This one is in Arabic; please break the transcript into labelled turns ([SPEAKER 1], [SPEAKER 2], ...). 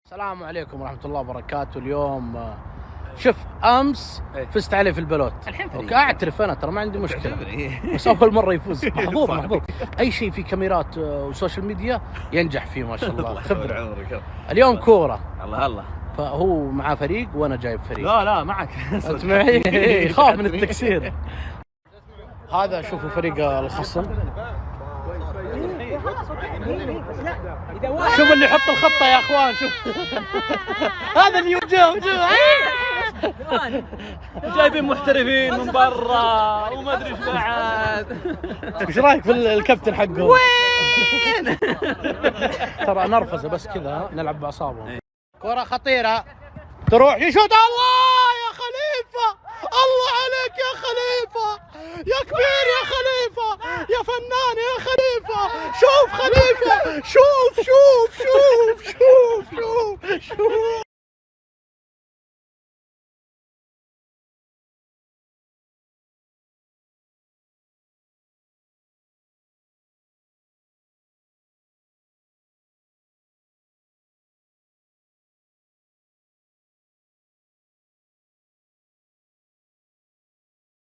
[SPEAKER 1] السلام عليكم ورحمة الله وبركاته. اليوم شوف امس فزت عليه في البلوت. الحين اعترف انا ترى ما عندي مشكلة، بس اول مرة يفوز. محظوظ. اي شيء في كاميرات وسوشيال ميديا ينجح فيه ما شاء الله. خبرة. اليوم كورة.
[SPEAKER 2] الله
[SPEAKER 1] فهو معاه فريق وانا جايب فريق.
[SPEAKER 2] لا معك.
[SPEAKER 1] انت معي. يخاف من التكسير. هذا شوفوا فريق الخصم. شوف اللي يحط الخطة يا اخوان. شوف هذا اللي يوجههم.
[SPEAKER 2] جايبين محترفين من برا وما ادري ايش بعد.
[SPEAKER 1] ايش رايك في الكابتن حقه؟ وين؟ ترى نرفزه بس كذا نلعب باعصابهم. كرة خطيرة تروح يشوت. الله يا خليفة، الله عليك يا خليفة، يا كبير يا خليفة، يا فنان يا خليفة. شوف خليفة